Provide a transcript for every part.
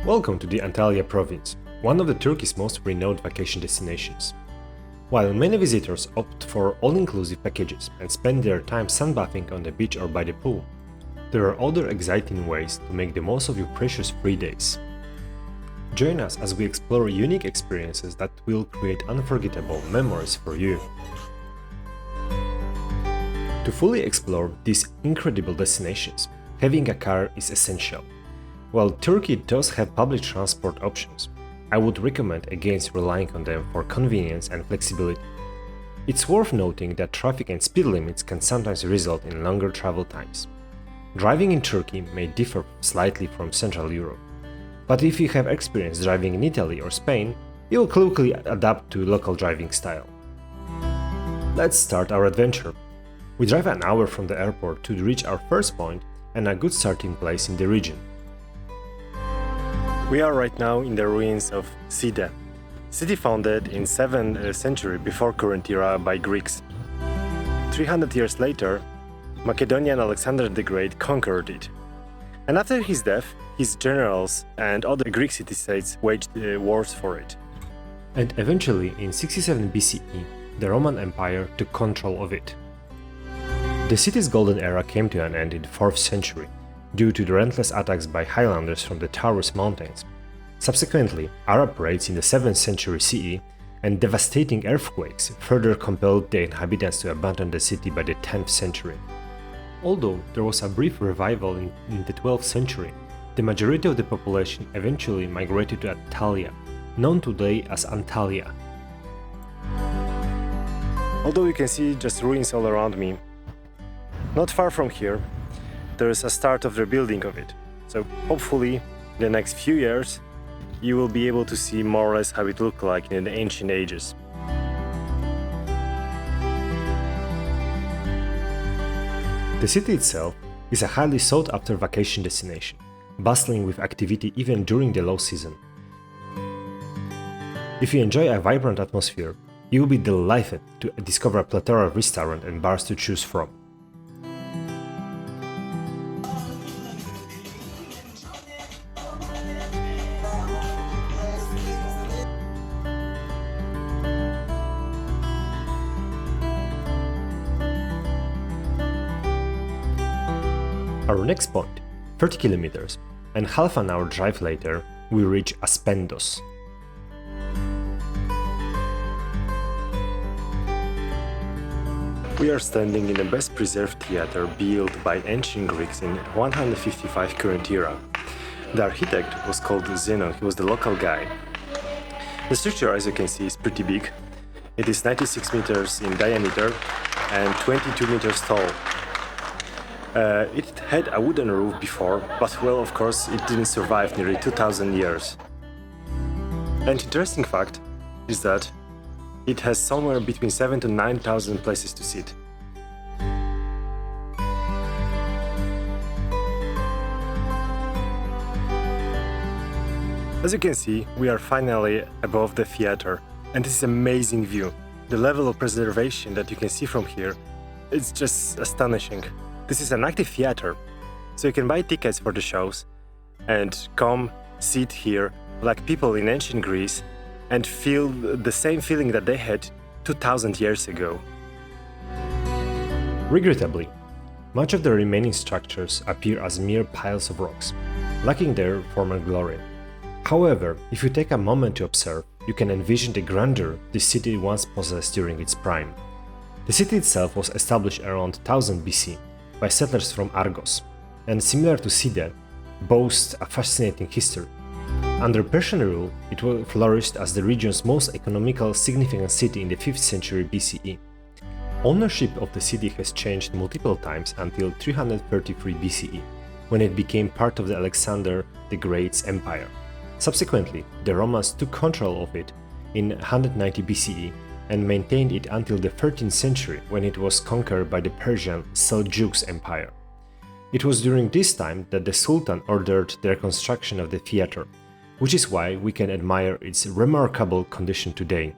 Welcome to the Antalya Province, one of the Turkey's most renowned vacation destinations. While many visitors opt for all-inclusive packages and spend their time sunbathing on the beach or by the pool, there are other exciting ways to make the most of your precious free days. Join us as we explore unique experiences that will create unforgettable memories for you. To fully explore these incredible destinations, having a car is essential. While Turkey does have public transport options, I would recommend against relying on them for convenience and flexibility. It's worth noting that traffic and speed limits can sometimes result in longer travel times. Driving in Turkey may differ slightly from Central Europe, but if you have experience driving in Italy or Spain, you will quickly adapt to local driving style. Let's start our adventure. We drive an hour from the airport to reach our first point and a good starting place in the region. We are right now in the ruins of Side, city founded in 7th century before current era by Greeks. 300 years later, Macedonian Alexander the Great conquered it. And after his death, his generals and other Greek city-states waged wars for it. And eventually, in 67 BCE, the Roman Empire took control of it. The city's golden era came to an end in the 4th century, due to the relentless attacks by highlanders from the Taurus Mountains. Subsequently, Arab raids in the 7th century CE and devastating earthquakes further compelled the inhabitants to abandon the city by the 10th century. Although there was a brief revival in the 12th century, the majority of the population eventually migrated to Antalya, known today as Antalya. Although you can see just ruins all around me, not far from here, there is a start of the rebuilding of it. So hopefully, in the next few years, you will be able to see more or less how it looked like in the ancient ages. The city itself is a highly sought-after vacation destination, bustling with activity even during the low season. If you enjoy a vibrant atmosphere, you will be delighted to discover a plethora of restaurants and bars to choose from. Our next point, 30 kilometers, and half an hour drive later, we reach Aspendos. We are standing in the best preserved theater built by ancient Greeks in 155 current era. The architect was called Zenon, he was the local guy. The structure, as you can see, is pretty big. It is 96 meters in diameter and 22 meters tall. It had a wooden roof before, but well, of course, it didn't survive nearly 2000 years. An interesting fact is that it has somewhere between 7,000 to 9,000 places to sit. As you can see, we are finally above the theater, and this is an amazing view. The level of preservation that you can see from here, it's just astonishing. This is an active theater, so you can buy tickets for the shows and come sit here like people in ancient Greece and feel the same feeling that they had 2000 years ago. Regrettably, much of the remaining structures appear as mere piles of rocks, lacking their former glory. However, if you take a moment to observe, you can envision the grandeur this city once possessed during its prime. The city itself was established around 1000 BC by settlers from Argos, and similar to Side, boasts a fascinating history. Under Persian rule, it flourished as the region's most economical significant city in the 5th century BCE. Ownership of the city has changed multiple times until 333 BCE, when it became part of the Alexander the Great's empire. Subsequently, the Romans took control of it in 190 BCE and maintained it until the 13th century, when it was conquered by the Persian Seljuks Empire. It was during this time that the Sultan ordered the reconstruction of the theater, which is why we can admire its remarkable condition today.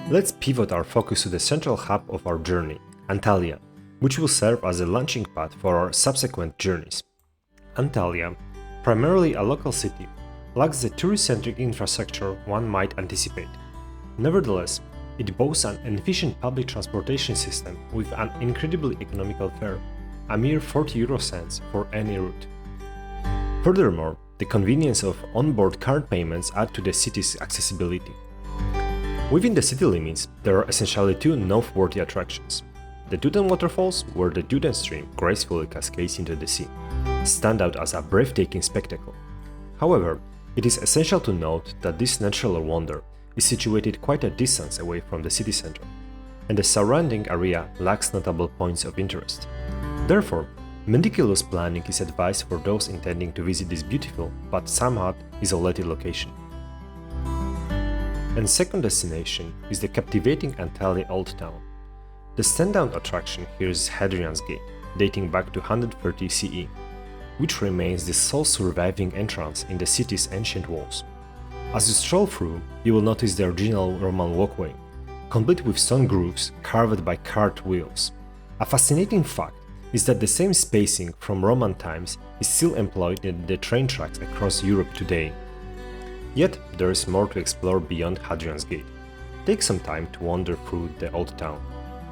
Let's pivot our focus to the central hub of our journey, Antalya, which will serve as a launching pad for our subsequent journeys. Antalya, primarily a local city, lacks the tourist-centric infrastructure one might anticipate. Nevertheless, it boasts an efficient public transportation system with an incredibly economical fare, a mere 40 euro cents for any route. Furthermore, the convenience of onboard card payments add to the city's accessibility. Within the city limits, there are essentially two noteworthy attractions. The Duden Waterfalls, where the Duden stream gracefully cascades into the sea, stand out as a breathtaking spectacle. However, it is essential to note that this natural wonder is situated quite a distance away from the city center, and the surrounding area lacks notable points of interest. Therefore, meticulous planning is advised for those intending to visit this beautiful but somewhat isolated location. And second destination is the captivating Antalya Old Town. The standout attraction here is Hadrian's Gate, dating back to 130 CE, which remains the sole surviving entrance in the city's ancient walls. As you stroll through, you will notice the original Roman walkway, complete with stone grooves carved by cart wheels. A fascinating fact is that the same spacing from Roman times is still employed in the train tracks across Europe today. Yet, there is more to explore beyond Hadrian's Gate. Take some time to wander through the Old Town.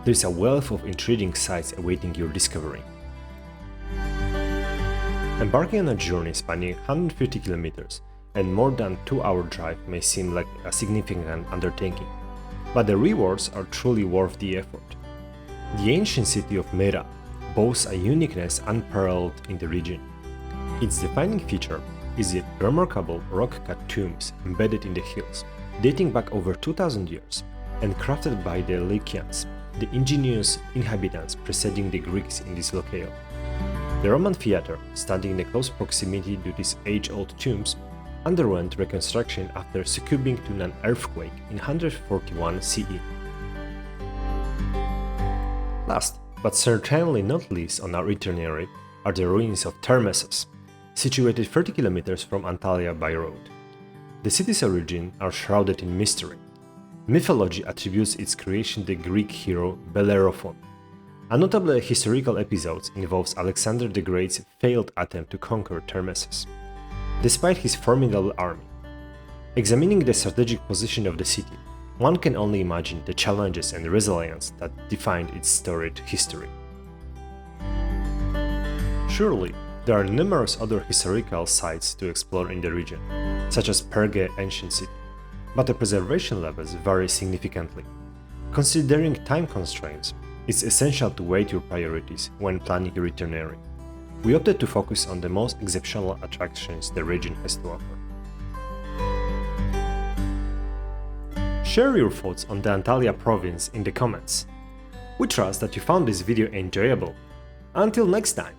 There is a wealth of intriguing sights awaiting your discovery. Embarking on a journey spanning 150 kilometers and more than 2-hour drive may seem like a significant undertaking, but the rewards are truly worth the effort. The ancient city of Myra boasts a uniqueness unparalleled in the region. Its defining feature is the remarkable rock-cut tombs embedded in the hills, dating back over 2,000 years, and crafted by the Lycians, the ingenious inhabitants preceding the Greeks in this locale. The Roman theatre, standing in close proximity to these age-old tombs, underwent reconstruction after succumbing to an earthquake in 141 CE. Last, but certainly not least on our itinerary, are the ruins of Termessos, situated 30 kilometers from Antalya by road. The city's origins are shrouded in mystery. Mythology attributes its creation to the Greek hero Bellerophon. A notable historical episode involves Alexander the Great's failed attempt to conquer Termessos, despite his formidable army. Examining the strategic position of the city, one can only imagine the challenges and resilience that defined its storied history. Surely, there are numerous other historical sites to explore in the region, such as Perge Ancient City, but the preservation levels vary significantly. Considering time constraints, it's essential to weigh your priorities when planning your itinerary. We opted to focus on the most exceptional attractions the region has to offer. Share your thoughts on the Antalya Province in the comments. We trust that you found this video enjoyable. Until next time!